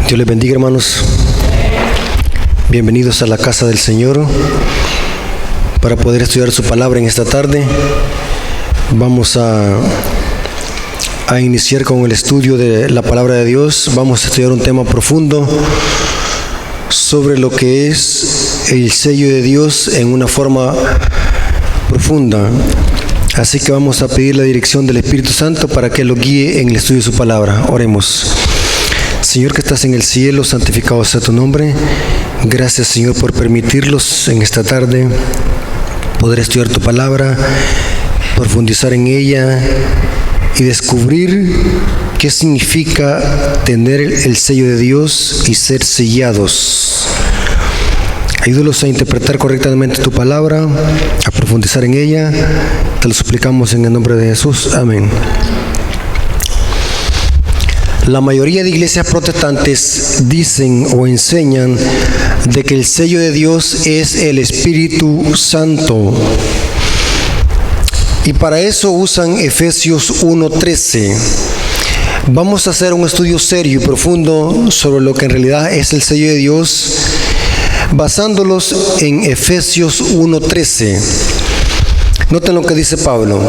Dios les bendiga, hermanos. Bienvenidos a la casa del Señor para poder estudiar su palabra en esta tarde. Vamos a iniciar con el estudio de la palabra de Dios. Vamos a estudiar un tema profundo sobre lo que es el sello de Dios en una forma profunda. Así que vamos a pedir la dirección del Espíritu Santo para que lo guíe en el estudio de su palabra. Oremos. Señor que estás en el cielo, santificado sea tu nombre. Gracias, Señor, por permitirnos en esta tarde poder estudiar tu palabra, profundizar en ella y descubrir qué significa tener el sello de Dios y ser sellados. Ayúdalos a interpretar correctamente tu palabra, a profundizar en ella. Te lo suplicamos en el nombre de Jesús. Amén. La mayoría de iglesias protestantes dicen o enseñan de que el sello de Dios es el Espíritu Santo. Y para eso usan Efesios 1:13. Vamos a hacer un estudio serio y profundo sobre lo que en realidad es el sello de Dios, basándolos en Efesios 1:13. Noten lo que dice Pablo.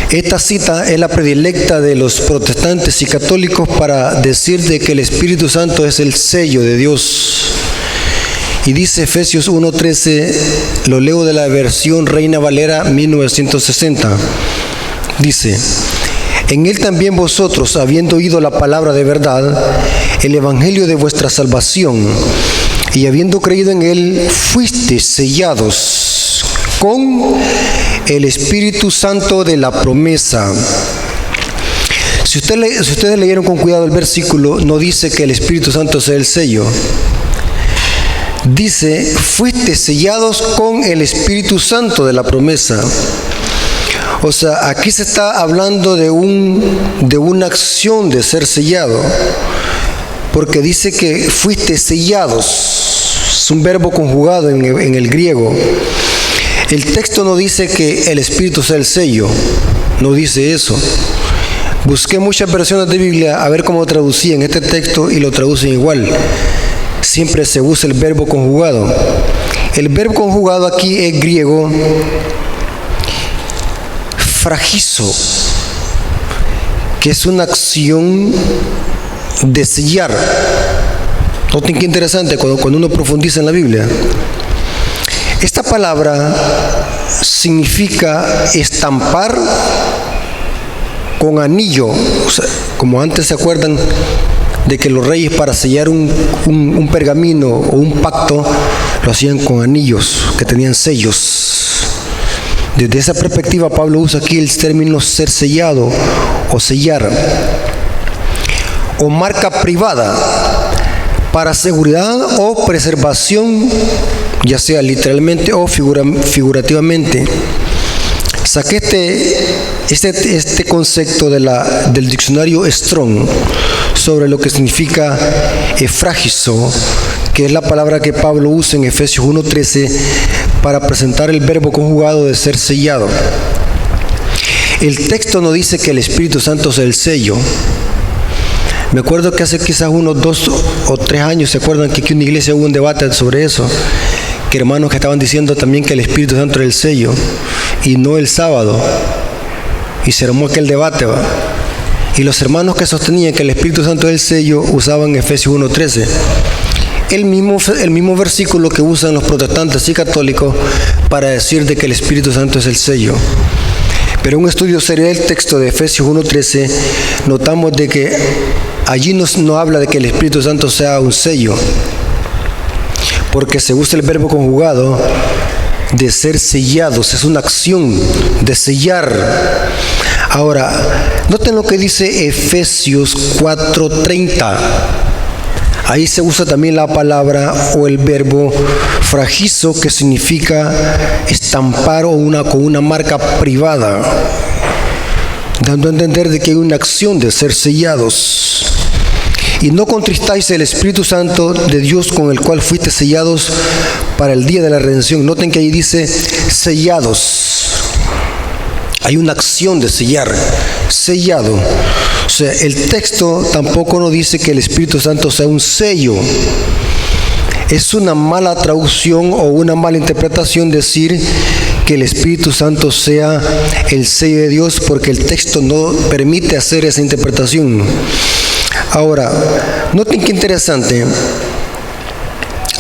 Esta cita es la predilecta de los protestantes y católicos para decir de que el Espíritu Santo es el sello de Dios. Y dice Efesios 1:13, lo leo de la versión Reina Valera 1960. Dice: en él también vosotros, habiendo oído la palabra de verdad, el evangelio de vuestra salvación, y habiendo creído en él, fuisteis sellados con el Espíritu Santo de la promesa. Si ustedes leyeron con cuidado el versículo, no dice que el Espíritu Santo sea el sello. Dice, fuiste sellados con el Espíritu Santo de la promesa. O sea, aquí se está hablando de una acción de ser sellado, porque dice que fuiste sellados. Es un verbo conjugado en el griego. El texto no dice que el Espíritu sea el sello, no dice eso. Busqué muchas versiones de Biblia a ver cómo traducían este texto y lo traducen igual. Siempre se usa el verbo conjugado. El verbo conjugado aquí es griego fragizo, que es una acción de sellar. Noten qué interesante cuando uno profundiza en la Biblia. Esta palabra significa estampar con anillo. O sea, como antes se acuerdan de que los reyes para sellar un pergamino o un pacto lo hacían con anillos que tenían sellos. Desde esa perspectiva Pablo usa aquí el término ser sellado o sellar, o marca privada para seguridad o preservación, ya sea literalmente o figurativamente. Saqué este concepto del diccionario Strong sobre lo que significa fragizo, que es la palabra que Pablo usa en Efesios 1:13 para presentar el verbo conjugado de ser sellado. El texto no dice que el Espíritu Santo es el sello. Me acuerdo que hace quizás unos 2 o 3 años, ¿se acuerdan que aquí en una iglesia hubo un debate sobre eso? Que hermanos que estaban diciendo también que el Espíritu Santo era el sello y no el sábado. Y se armó aquel debate, ¿va? Y los hermanos que sostenían que el Espíritu Santo es el sello usaban Efesios 1:13. El mismo versículo que usan los protestantes y católicos para decir de que el Espíritu Santo es el sello. Pero en un estudio serio del texto de Efesios 1:13 notamos de que allí no habla de que el Espíritu Santo sea un sello, porque se usa el verbo conjugado de ser sellados, es una acción de sellar. Ahora, noten lo que dice Efesios 4:30. Ahí se usa también la palabra o el verbo fragizo, que significa estampar con una marca privada, dando a entender de que hay una acción de ser sellados. Y no contristáis el Espíritu Santo de Dios, con el cual fuiste sellados para el día de la redención. Noten que ahí dice sellados. Hay una acción de sellar, sellado. O sea, el texto tampoco nos dice que el Espíritu Santo sea un sello. Es una mala traducción o una mala interpretación decir que el Espíritu Santo sea el sello de Dios, porque el texto no permite hacer esa interpretación. Ahora, noten qué interesante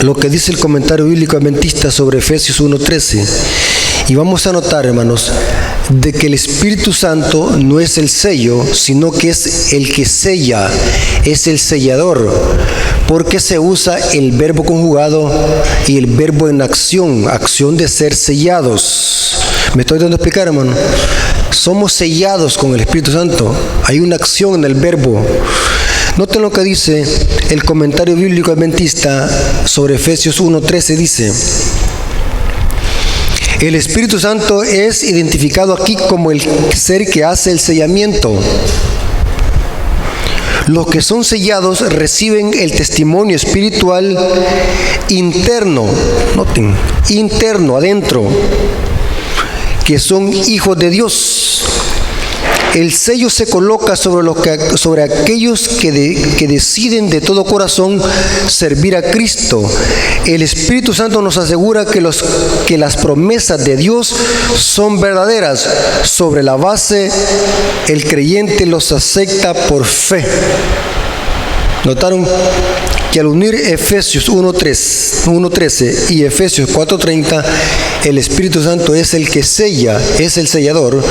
lo que dice el comentario bíblico adventista sobre Efesios 1:13. Y vamos a notar, hermanos, de que el Espíritu Santo no es el sello, sino que es el que sella, es el sellador, porque se usa el verbo conjugado y el verbo en acción, acción de ser sellados. ¿Me estoy dando a explicar, hermano? Somos sellados con el Espíritu Santo, hay una acción en el verbo. Noten lo que dice el comentario bíblico adventista sobre Efesios 1:13, dice: el Espíritu Santo es identificado aquí como el ser que hace el sellamiento. Los que son sellados reciben el testimonio espiritual interno, noten, interno, adentro, que son hijos de Dios. El sello se coloca sobre aquellos que deciden de todo corazón servir a Cristo. El Espíritu Santo nos asegura que las promesas de Dios son verdaderas. Sobre la base, el creyente los acepta por fe. ¿Notaron? Que al unir Efesios 1:13 y Efesios 4:30, el Espíritu Santo es el que sella, es el sellador,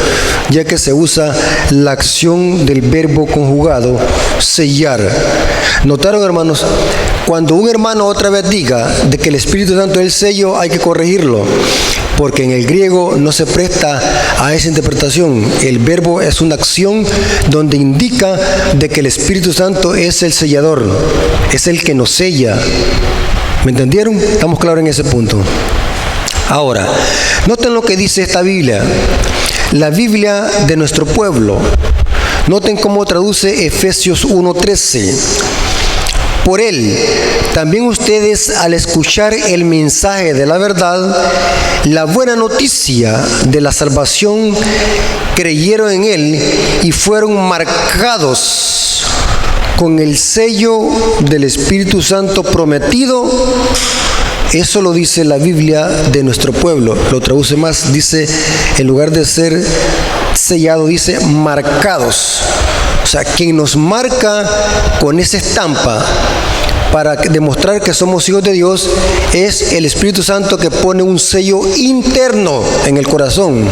ya que se usa la acción del verbo conjugado, sellar. ¿Notaron, hermanos? Cuando un hermano otra vez diga de que el Espíritu Santo es el sello, hay que corregirlo, porque en el griego no se presta a esa interpretación. El verbo es una acción donde indica de que el Espíritu Santo es el sellador, es el que nos sella. ¿Me entendieron? Estamos claros en ese punto. Ahora, noten lo que dice esta Biblia, la Biblia de nuestro pueblo. Noten cómo traduce Efesios 1:13. Por él, también ustedes, al escuchar el mensaje de la verdad, la buena noticia de la salvación, creyeron en él y fueron marcados con el sello del Espíritu Santo prometido. Eso lo dice la Biblia de nuestro pueblo. Lo traduce más, dice, en lugar de ser sellado, dice marcados. O sea, quien nos marca con esa estampa para demostrar que somos hijos de Dios es el Espíritu Santo, que pone un sello interno en el corazón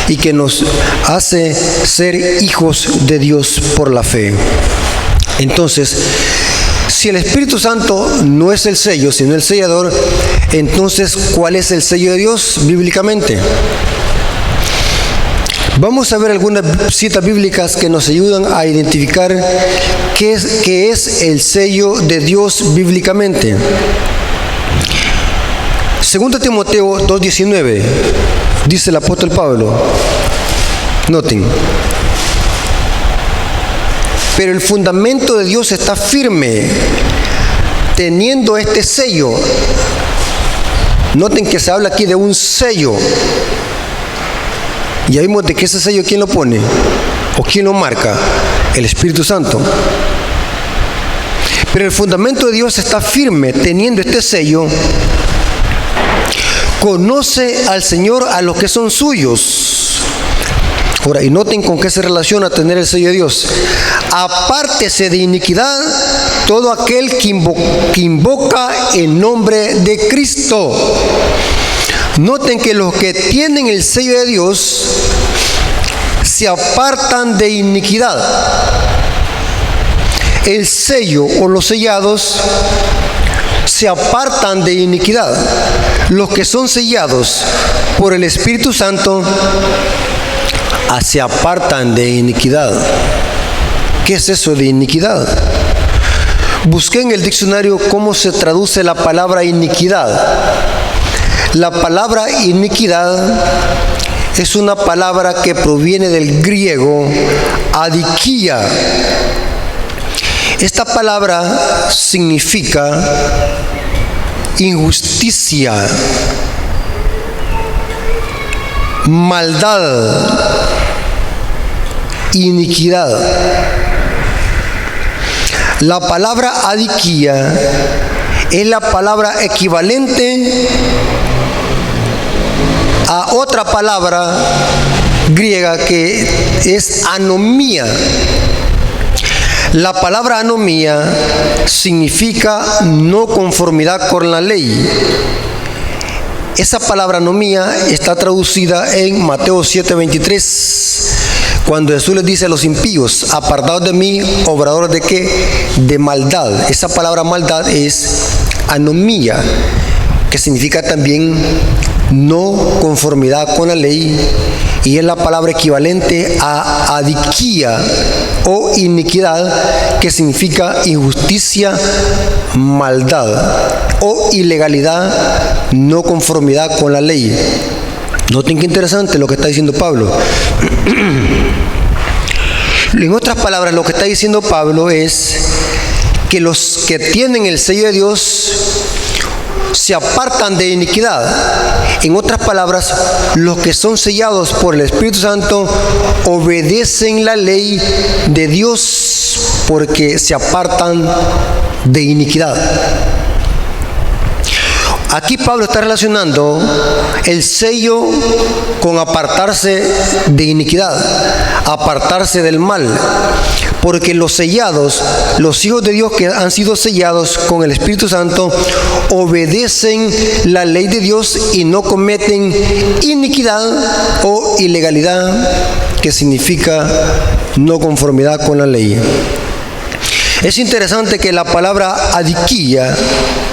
y que nos hace ser hijos de Dios por la fe. Entonces, si el Espíritu Santo no es el sello, sino el sellador, entonces, ¿cuál es el sello de Dios bíblicamente? Vamos a ver algunas citas bíblicas que nos ayudan a identificar qué es el sello de Dios bíblicamente. 2 Timoteo 2:19, dice el apóstol Pablo, noten: pero el fundamento de Dios está firme, teniendo este sello. Noten que se habla aquí de un sello. Y ahí vemos de que ese sello, ¿quién lo pone? ¿O quién lo marca? El Espíritu Santo. Pero el fundamento de Dios está firme, teniendo este sello. Conoce al Señor a los que son suyos. Ahora, y noten con qué se relaciona tener el sello de Dios. Apártese de iniquidad todo aquel que invoca el nombre de Cristo. Noten que los que tienen el sello de Dios se apartan de iniquidad. El sello o los sellados se apartan de iniquidad. Los que son sellados por el Espíritu Santo se apartan de iniquidad. ¿Qué es eso de iniquidad? Busqué en el diccionario cómo se traduce la palabra iniquidad. La palabra iniquidad es una palabra que proviene del griego adikia. Esta palabra significa injusticia, maldad, iniquidad. La palabra adiquía es la palabra equivalente a otra palabra griega que es anomía. La palabra anomía significa no conformidad con la ley. Esa palabra anomía está traducida en Mateo 7:23, cuando Jesús les dice a los impíos: apartados de mí, obradores de ¿qué? De maldad. Esa palabra maldad es anomía, que significa también no conformidad con la ley, y es la palabra equivalente a adiquía o iniquidad, que significa injusticia, maldad o ilegalidad, no conformidad con la ley. Noten qué interesante lo que está diciendo Pablo. En otras palabras, lo que está diciendo Pablo es que los que tienen el sello de Dios se apartan de iniquidad. En otras palabras, los que son sellados por el Espíritu Santo obedecen la ley de Dios porque se apartan de iniquidad. Aquí Pablo está relacionando el sello con apartarse de iniquidad, apartarse del mal, porque los sellados, los hijos de Dios que han sido sellados con el Espíritu Santo, obedecen la ley de Dios y no cometen iniquidad o ilegalidad, que significa no conformidad con la ley. Es interesante que la palabra adiquía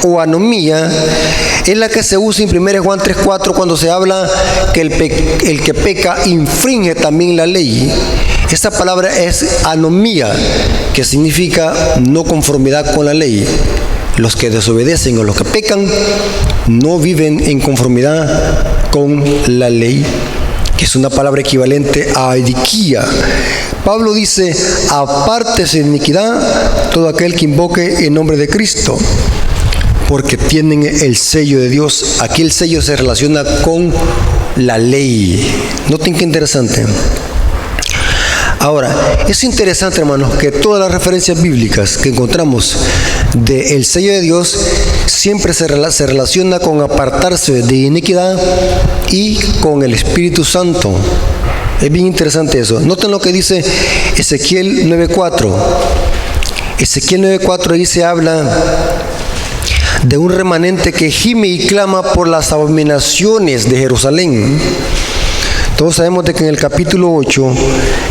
o anomía es la que se usa en 1 Juan 3:4 cuando se habla que el que peca infringe también la ley. Esta palabra es anomía, que significa no conformidad con la ley. Los que desobedecen o los que pecan no viven en conformidad con la ley, que es una palabra equivalente a adiquía. Pablo dice: apártese de iniquidad todo aquel que invoque el nombre de Cristo, porque tienen el sello de Dios. Aquí el sello se relaciona con la ley. Noten qué interesante. Ahora, es interesante, hermanos, que todas las referencias bíblicas que encontramos del sello de Dios siempre se relaciona con apartarse de iniquidad y con el Espíritu Santo. Es bien interesante eso. Noten lo que dice Ezequiel 9:4. Ezequiel 9:4 dice, habla de un remanente que gime y clama por las abominaciones de Jerusalén. Todos sabemos de que en el capítulo 8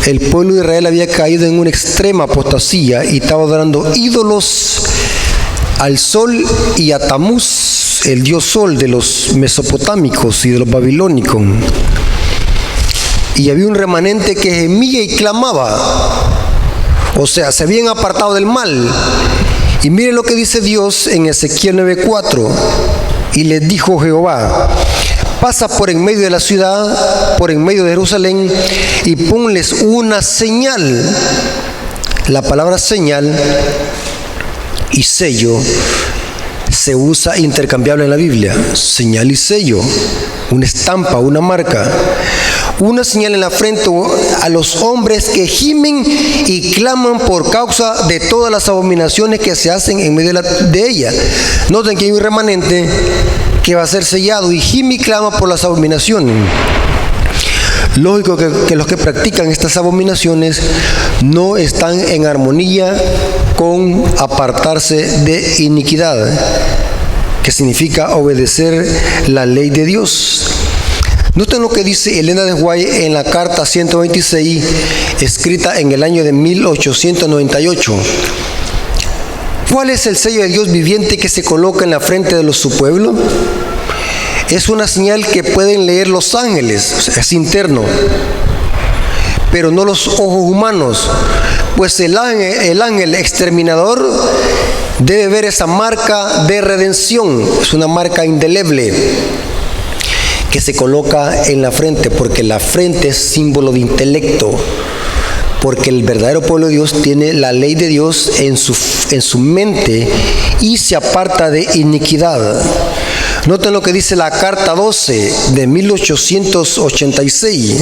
el pueblo de Israel había caído en una extrema apostasía y estaba adorando ídolos al sol y a Tamuz, el dios sol de los mesopotámicos y de los babilónicos. Y había un remanente que gemía y clamaba. O sea, se habían apartado del mal. Y miren lo que dice Dios en Ezequiel 9:4. Y les dijo Jehová: pasa por en medio de la ciudad, por en medio de Jerusalén, y ponles una señal. La palabra señal y sello se usa intercambiable en la Biblia. Señal y sello, una estampa, una marca. Una señal en la frente a los hombres que gimen y claman por causa de todas las abominaciones que se hacen en medio de ella. Noten que hay un remanente que va a ser sellado y gime y clama por las abominaciones. Lógico que los que practican estas abominaciones no están en armonía con apartarse de iniquidad, que significa obedecer la ley de Dios. Noten lo que dice Elena de White en la carta 126, escrita en el año de 1898. ¿Cuál es el sello de Dios viviente que se coloca en la frente de su pueblo? Es una señal que pueden leer los ángeles, o sea, es interno, pero no los ojos humanos, pues el ángel exterminador debe ver esa marca de redención. Es una marca indeleble que se coloca en la frente, porque la frente es símbolo de intelecto, porque el verdadero pueblo de Dios tiene la ley de Dios en su mente y se aparta de iniquidad. Noten lo que dice la carta 12 de 1886.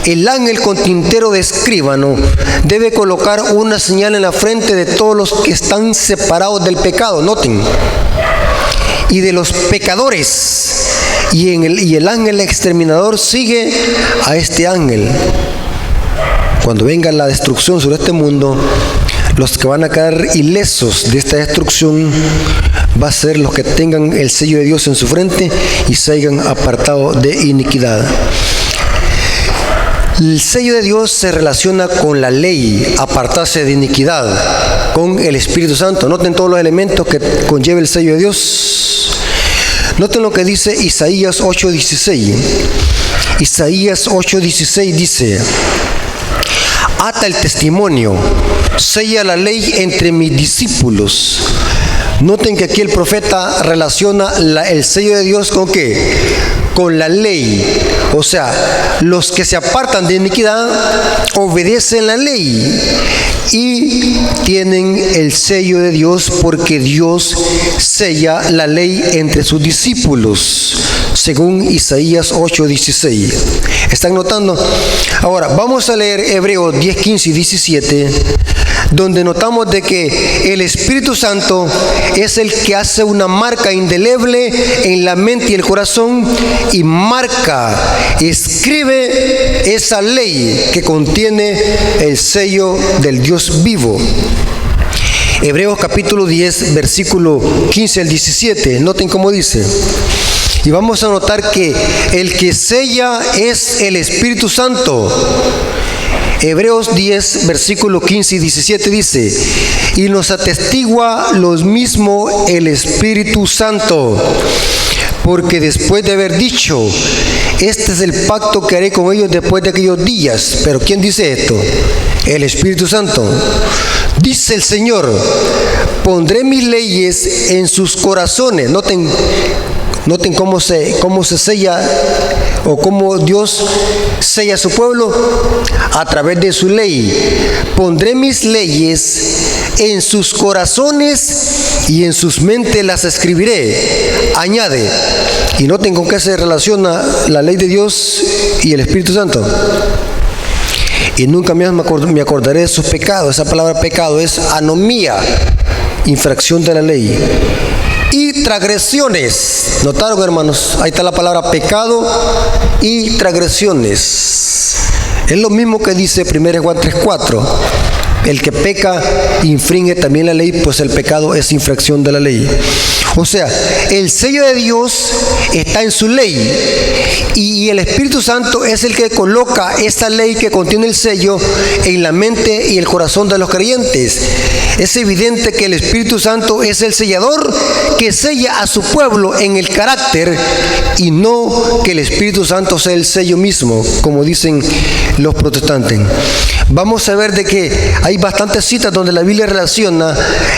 el ángel con tintero de escribano debe colocar una señal en la frente de todos los que están separados del pecado, noten, y de los pecadores. Y el ángel exterminador sigue a este ángel. Cuando venga la destrucción sobre este mundo, los que van a quedar ilesos de esta destrucción va a ser los que tengan el sello de Dios en su frente y se hayan apartado de iniquidad. El sello de Dios se relaciona con la ley, apartarse de iniquidad, con el Espíritu Santo. Noten todos los elementos que conlleva el sello de Dios. Noten lo que dice Isaías 8:16. Isaías 8:16 dice: ata el testimonio, sella la ley entre mis discípulos. Noten que aquí el profeta relaciona el sello de Dios ¿con qué? Con la ley. O sea, los que se apartan de iniquidad obedecen la ley y tienen el sello de Dios, porque Dios sella la ley entre sus discípulos, según Isaías 8:16. ¿Están notando? Ahora, vamos a leer Hebreos 10, 15 y 17, donde notamos de que el Espíritu Santo es el que hace una marca indeleble en la mente y el corazón y marca, escribe esa ley que contiene el sello del Dios vivo. Hebreos capítulo 10, versículo 15 al 17, noten cómo dice. Y vamos a notar que el que sella es el Espíritu Santo. Hebreos 10, versículo 15 y 17 dice: y nos atestigua lo mismo el Espíritu Santo, porque después de haber dicho: este es el pacto que haré con ellos después de aquellos días. ¿Pero quién dice esto? El Espíritu Santo. Dice el Señor: pondré mis leyes en sus corazones. Noten cómo se sella, o cómo Dios sella a su pueblo a través de su ley. Pondré mis leyes en sus corazones y en sus mentes las escribiré. Añade, y noten con qué se relaciona la ley de Dios y el Espíritu Santo. Y nunca más me acordaré de sus pecados. Esa palabra pecado es anomía, infracción de la ley. Y transgresiones. ¿Notaron, hermanos? Ahí está la palabra pecado y transgresiones. Es lo mismo que dice 1 Juan 3:4. El que peca infringe también la ley, pues el pecado es infracción de la ley. O sea, el sello de Dios está en su ley y el Espíritu Santo es el que coloca esta ley que contiene el sello en la mente y el corazón de los creyentes. Es evidente que el Espíritu Santo es el sellador que sella a su pueblo en el carácter, y no que el Espíritu Santo sea el sello mismo, como dicen los protestantes. Vamos a ver de que hay bastantes citas donde la Biblia relaciona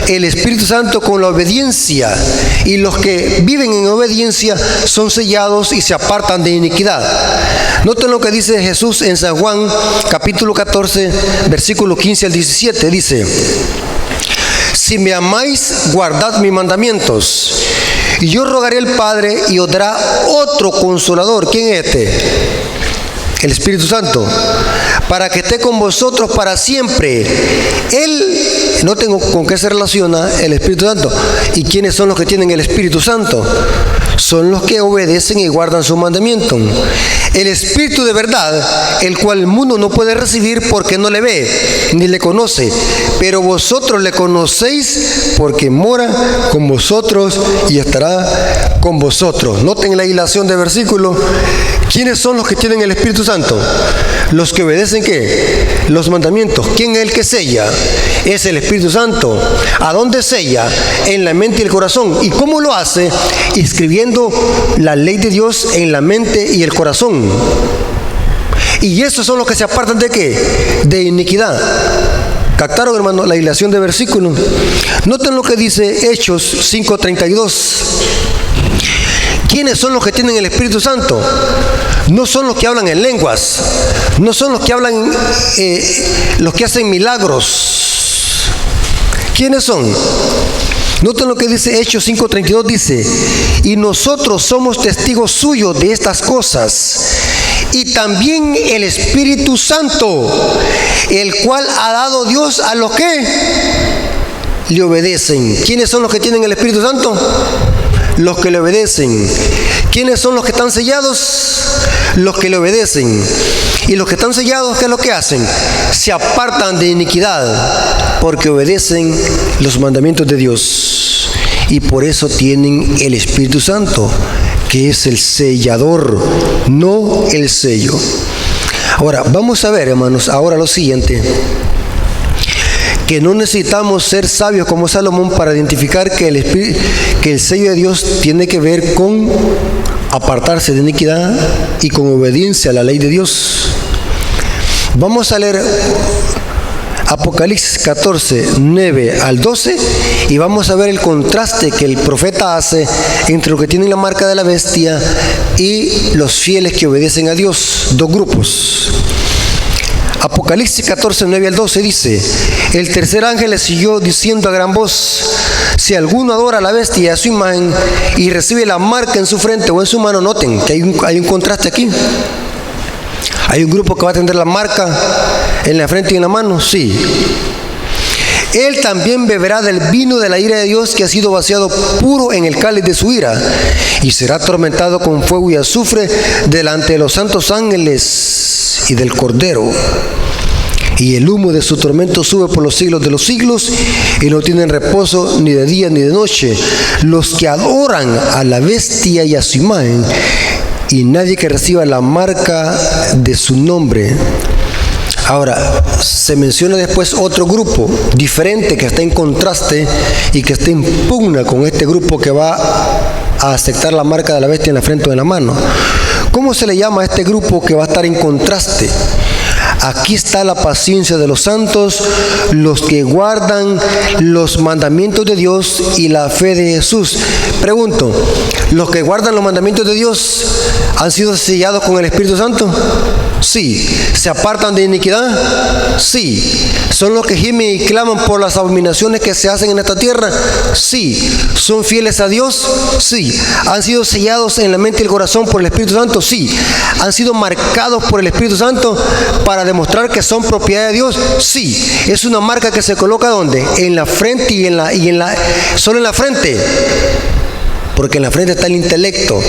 el Espíritu Santo con la obediencia, y los que viven en obediencia son sellados y se apartan de iniquidad. Noten lo que dice Jesús en San Juan capítulo 14, versículo 15 al 17. Dice: si me amáis, guardad mis mandamientos, y yo rogaré al Padre y os dará otro consolador. ¿Quién es este? El Espíritu Santo, para que esté con vosotros para siempre. Él, no tengo con qué se relaciona el Espíritu Santo. ¿Y quiénes son los que tienen el Espíritu Santo? Son los que obedecen y guardan su mandamiento. El Espíritu de verdad, el cual el mundo no puede recibir porque no le ve ni le conoce, pero vosotros le conocéis porque mora con vosotros y estará con vosotros. Noten la hilación de versículo. ¿Quiénes son los que tienen el Espíritu Santo? Los que obedecen ¿qué? Los mandamientos. ¿Quién es el que sella? Es el Espíritu Santo. ¿A dónde sella? En la mente y el corazón. ¿Y cómo lo hace? Escribiendo la ley de Dios en la mente y el corazón. Y esos son los que se apartan ¿de qué? De iniquidad. ¿Captaron, hermano, la hilación de versículos? Noten lo que dice Hechos 5:32. ¿Quiénes son los que tienen el Espíritu Santo? No son los que hablan en lenguas, no son los que hablan, los que hacen milagros. ¿Quiénes son? Noten lo que dice Hechos 5:32, dice: y nosotros somos testigos suyos de estas cosas, y también el Espíritu Santo, el cual ha dado Dios a los que le obedecen. ¿Quiénes son los que tienen el Espíritu Santo? Los que le obedecen. ¿Quiénes son los que están sellados? Los que le obedecen. Y los que están sellados, ¿qué es lo que hacen? Se apartan de iniquidad, porque obedecen los mandamientos de Dios. Y por eso tienen el Espíritu Santo, que es el sellador, no el sello. Ahora, vamos a ver, hermanos, ahora lo siguiente. Que no necesitamos ser sabios como Salomón para identificar que el sello de Dios tiene que ver con apartarse de iniquidad y con obediencia a la ley de Dios. Vamos a leer Apocalipsis 14, 9 al 12, y vamos a ver el contraste que el profeta hace entre los que tienen la marca de la bestia y los fieles que obedecen a Dios. Dos grupos. Apocalipsis 14, 9 al 12 dice: el tercer ángel le siguió diciendo a gran voz: si alguno adora a la bestia y a su imagen y recibe la marca en su frente o en su mano. Noten que hay un contraste aquí. Hay un grupo que va a tener la marca en la frente y en la mano, sí. Él también beberá del vino de la ira de Dios, que ha sido vaciado puro en el cáliz de su ira, y será atormentado con fuego y azufre delante de los santos ángeles y del Cordero. Y el humo de su tormento sube por los siglos de los siglos, y no tienen reposo ni de día ni de noche los que adoran a la bestia y a su imagen, y nadie que reciba la marca de su nombre. Ahora, se menciona después otro grupo diferente que está en contraste y que está en pugna con este grupo que va a aceptar la marca de la bestia en la frente o en la mano. ¿Cómo se le llama a este grupo que va a estar en contraste? Aquí está la paciencia de los santos, los que guardan los mandamientos de Dios y la fe de Jesús. Pregunto, ¿los que guardan los mandamientos de Dios han sido sellados con el Espíritu Santo? Sí. ¿Se apartan de iniquidad? Sí. ¿Son los que gimen y claman por las abominaciones que se hacen en esta tierra? Sí. ¿Son fieles a Dios? Sí. ¿Han sido sellados en la mente y el corazón por el Espíritu Santo? Sí. ¿Han sido marcados por el Espíritu Santo para demostrar que son propiedad de Dios? Sí. ¿Es una marca que se coloca ¿dónde? En la frente solo en la frente, porque en la frente está el intelecto.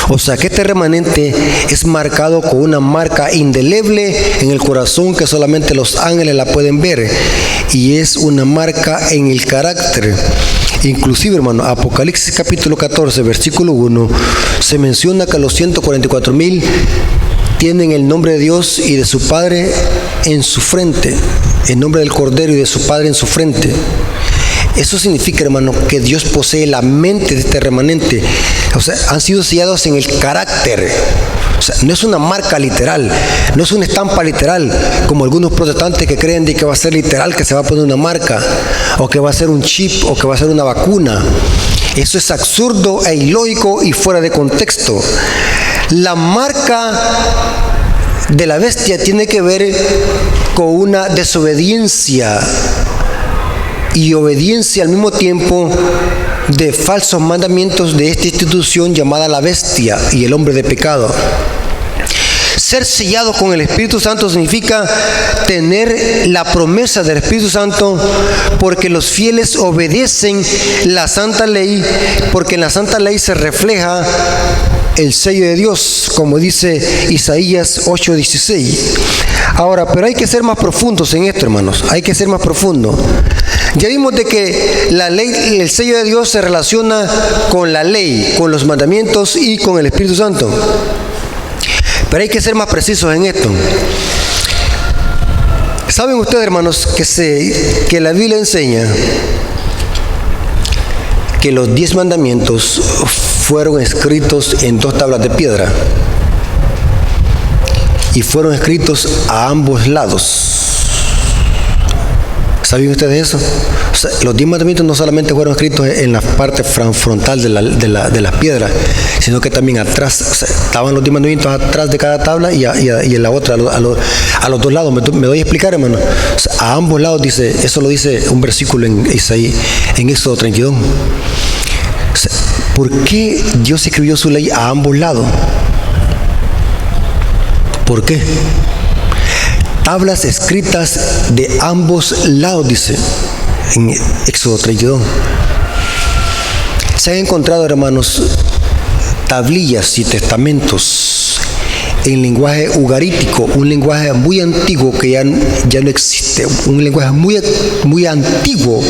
O sea que este remanente es marcado con una marca indeleble en el corazón que solamente los ángeles la pueden ver, y es una marca en el carácter. Inclusive, hermano, Apocalipsis capítulo 14, versículo 1, se menciona que los 144,000 tienen el nombre de Dios y de su Padre en su frente, el nombre del Cordero y de su Padre en su frente. Eso significa, hermano, que Dios posee la mente de este remanente. O sea, han sido sellados en el carácter. O sea, no es una marca literal, no es una estampa literal, como algunos protestantes que creen de que va a ser literal, que se va a poner una marca, o que va a ser un chip, o que va a ser una vacuna. Eso es absurdo e ilógico y fuera de contexto. La marca de la bestia tiene que ver con una desobediencia y obediencia al mismo tiempo de falsos mandamientos de esta institución llamada la bestia y el hombre de pecado. Ser sellado con el Espíritu Santo significa tener la promesa del Espíritu Santo, porque los fieles obedecen la santa ley, porque en la santa ley se refleja el sello de Dios, como dice Isaías 8:16. Ahora, pero hay que ser más profundos en esto, hermanos. Hay que ser más profundos. Ya vimos de que la ley, el sello de Dios se relaciona con la ley, con los mandamientos y con el Espíritu Santo. Pero hay que ser más precisos en esto. ¿Saben ustedes, hermanos, que la Biblia enseña que los 10 mandamientos fueron escritos en 2 tablas de piedra y fueron escritos a ambos lados? ¿Saben ustedes eso? O sea, los 10 mandamientos no solamente fueron escritos en la parte frontal de las piedras, sino que también atrás. O sea, estaban los 10 mandamientos atrás de cada tabla y en la otra, a los dos lados. ¿Me doy a explicar, hermano? O sea, a ambos lados dice, eso lo dice un versículo en Isaías, en Éxodo 32. O sea, ¿por qué Dios escribió su ley a ambos lados? ¿Por qué? Tablas escritas de ambos lados, dice en Éxodo 32. Se han encontrado, hermanos, tablillas y testamentos en lenguaje ugarítico, un lenguaje muy antiguo que ya no existe, un lenguaje muy antiguo,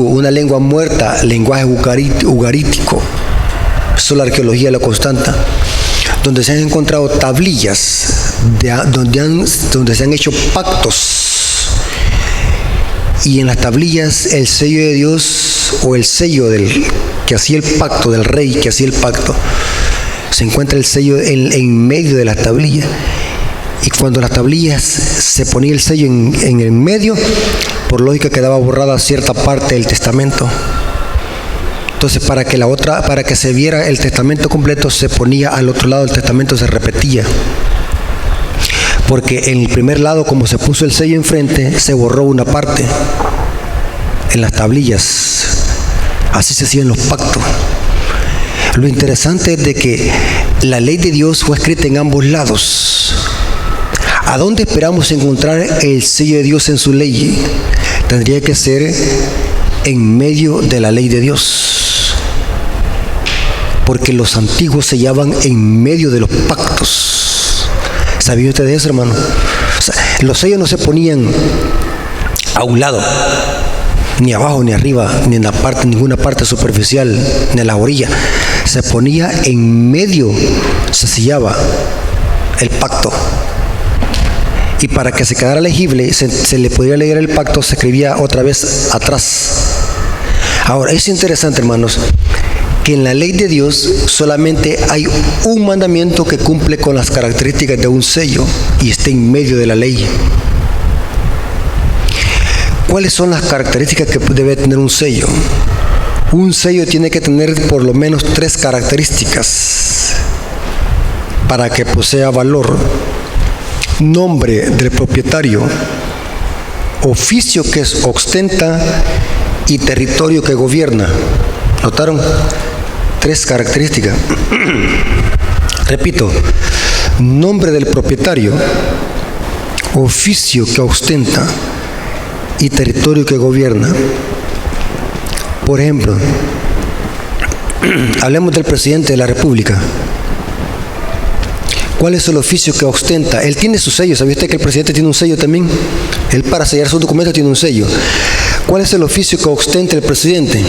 una lengua muerta, lenguaje ugarítico. Eso la arqueología lo constata, donde se han encontrado tablillas, donde se han hecho pactos, y en las tablillas el sello de Dios, o el sello del que hacía el pacto, del rey que hacía el pacto, se encuentra el sello en medio de las tablillas. Y cuando las tablillas se ponía el sello en el medio, por lógica quedaba borrada cierta parte del testamento. Entonces, para que se viera el testamento completo, se ponía al otro lado del testamento, se repetía. Porque en el primer lado, como se puso el sello enfrente, se borró una parte en las tablillas. Así se hacían los pactos. Lo interesante es de que la ley de Dios fue escrita en ambos lados. ¿A dónde esperamos encontrar el sello de Dios en su ley? Tendría que ser en medio de la ley de Dios, porque los antiguos sellaban en medio de los pactos. ¿Sabían ustedes eso, hermano? O sea, los sellos no se ponían a un lado, ni abajo, ni arriba, ni en ninguna parte superficial, ni en la orilla. Se ponía en medio, se sellaba el pacto. Y para que se quedara legible, se le podía leer el pacto, se escribía otra vez atrás. Ahora, es interesante, hermanos, que en la ley de Dios solamente hay un mandamiento que cumple con las características de un sello y está en medio de la ley. ¿Cuáles son las características que debe tener un sello? Un sello tiene que tener por lo menos 3 características para que posea valor: nombre del propietario, oficio que ostenta y territorio que gobierna. ¿Notaron? 3 características. Repito: nombre del propietario, oficio que ostenta y territorio que gobierna. Por ejemplo, hablemos del presidente de la República. ¿Cuál es el oficio que ostenta? Él tiene su sello. ¿Sabía usted que el presidente tiene un sello también? Él, para sellar sus documentos, tiene un sello. ¿Cuál es el oficio que ostenta el presidente?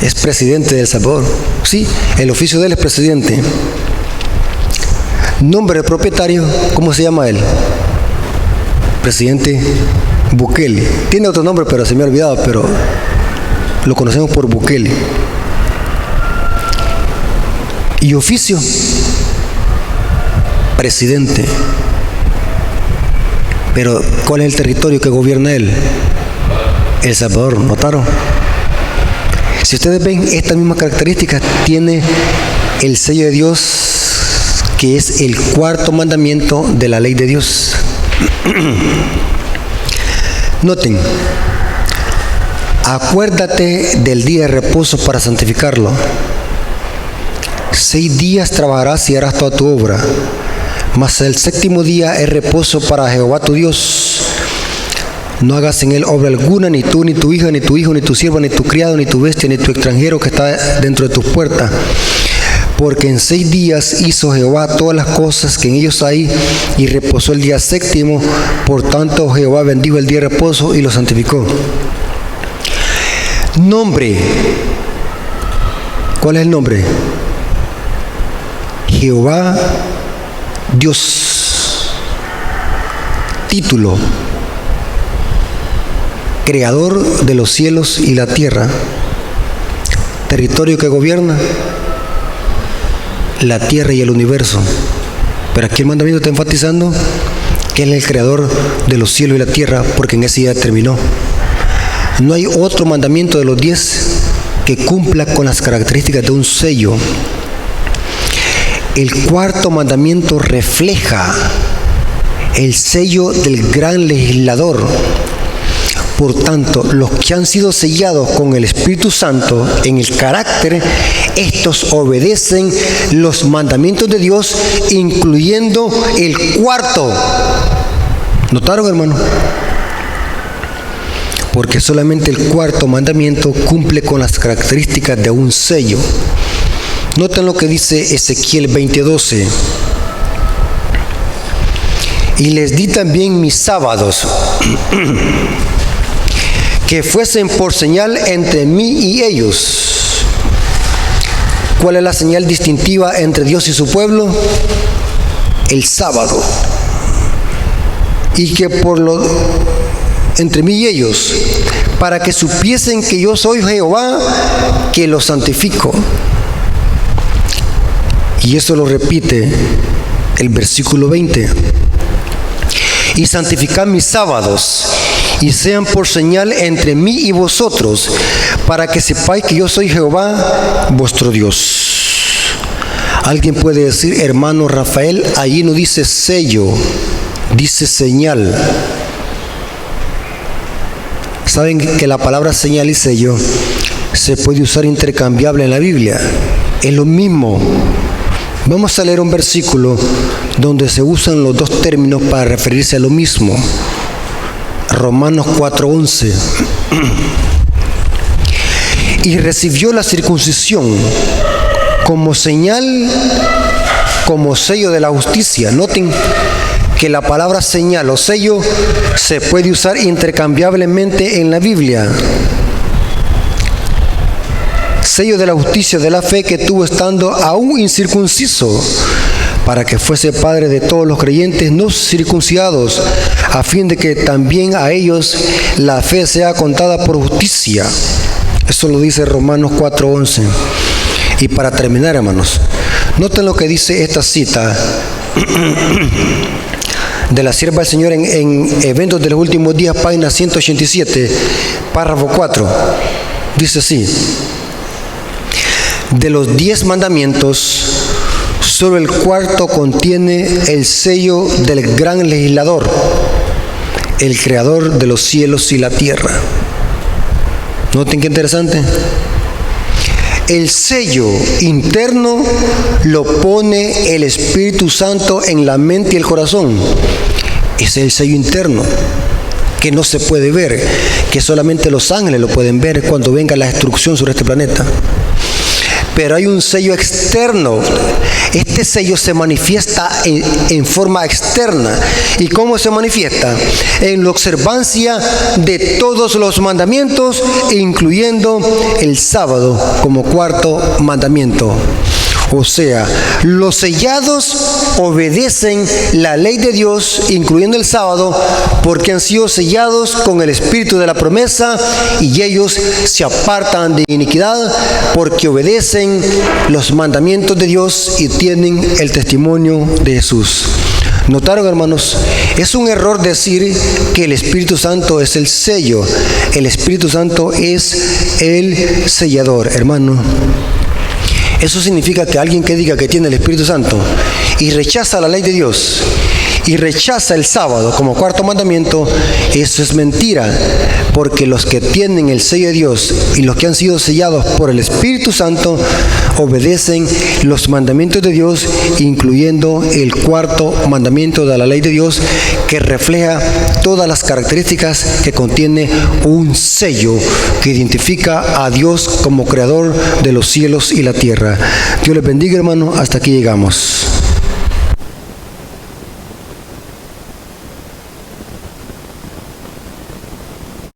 Es presidente de El Salvador. Sí, el oficio de él es presidente. Nombre del propietario, ¿cómo se llama él? Presidente Bukele. Tiene otro nombre, pero se me ha olvidado, pero lo conocemos por Bukele. Y oficio: presidente. Pero ¿cuál es el territorio que gobierna él? El Salvador. ¿Notaron? Si ustedes ven, estas mismas características tiene el sello de Dios, que es el 4º mandamiento de la ley de Dios. Noten: acuérdate del día de reposo para santificarlo. 6 días trabajarás y harás toda tu obra, mas el 7º día es reposo para Jehová tu Dios. No hagas en él obra alguna, ni tú, ni tu hija, ni tu hijo, ni tu sierva, ni tu criado, ni tu bestia, ni tu extranjero que está dentro de tus puertas. Porque en 6 días hizo Jehová todas las cosas que en ellos hay, y reposó el día 7º. Por tanto, Jehová bendijo el día de reposo y lo santificó. Nombre. ¿Cuál es el nombre? Jehová Dios. Título: Creador de los cielos y la tierra. Territorio que gobierna: la tierra y el universo. Pero aquí el mandamiento está enfatizando que Él es el creador de los cielos y la tierra, porque en ese día terminó. No hay otro mandamiento de los 10 que cumpla con las características de un sello. El 4º mandamiento refleja el sello del gran legislador. Por tanto, los que han sido sellados con el Espíritu Santo en el carácter, estos obedecen los mandamientos de Dios, incluyendo el cuarto. ¿Notaron, hermano? Porque solamente el cuarto mandamiento cumple con las características de un sello. Noten lo que dice Ezequiel 20:12. Y les di también mis sábados, que fuesen por señal entre mí y ellos. ¿Cuál es la señal distintiva entre Dios y su pueblo? El sábado. Y que entre mí y ellos, para que supiesen que yo soy Jehová, que los santifico. Y eso lo repite el versículo 20. Y santificad mis sábados, y sean por señal entre mí y vosotros, para que sepáis que yo soy Jehová, vuestro Dios. Alguien puede decir, hermano Rafael, allí no dice sello, dice señal. Saben que la palabra señal y sello se puede usar intercambiable en la Biblia. Es lo mismo. Vamos a leer un versículo donde se usan los dos términos para referirse a lo mismo. Romanos 4:11. Y recibió la circuncisión como señal, como sello de la justicia. Noten que la palabra señal o sello se puede usar intercambiablemente en la Biblia. Sello de la justicia de la fe que tuvo estando aún incircunciso, para que fuese padre de todos los creyentes no circuncidados, a fin de que también a ellos la fe sea contada por justicia. Eso lo dice Romanos 4:11. Y para terminar, hermanos, noten lo que dice esta cita de la sierva del Señor en Eventos de los Últimos Días, página 187, párrafo 4. Dice así: de los 10 mandamientos, solo el cuarto contiene el sello del gran legislador, el creador de los cielos y la tierra. Noten qué interesante. El sello interno lo pone el Espíritu Santo en la mente y el corazón. Ese es el sello interno, que no se puede ver, que solamente los ángeles lo pueden ver cuando venga la destrucción sobre este planeta. Pero hay un sello externo. Este sello se manifiesta en forma externa. ¿Y cómo se manifiesta? En la observancia de todos los mandamientos, incluyendo el sábado como cuarto mandamiento. O sea, los sellados obedecen la ley de Dios, incluyendo el sábado, porque han sido sellados con el espíritu de la promesa, y ellos se apartan de iniquidad porque obedecen los mandamientos de Dios y tienen el testimonio de Jesús. ¿Notaron, hermanos? Es un error decir que el Espíritu Santo es el sello. El Espíritu Santo es el sellador, hermano. Eso significa que alguien que diga que tiene el Espíritu Santo y rechaza la ley de Dios y rechaza el sábado como cuarto mandamiento, eso es mentira, porque los que tienen el sello de Dios y los que han sido sellados por el Espíritu Santo obedecen los mandamientos de Dios, incluyendo el cuarto mandamiento de la ley de Dios, que refleja todas las características que contiene un sello que identifica a Dios como creador de los cielos y la tierra. Dios les bendiga, hermano. Hasta aquí llegamos.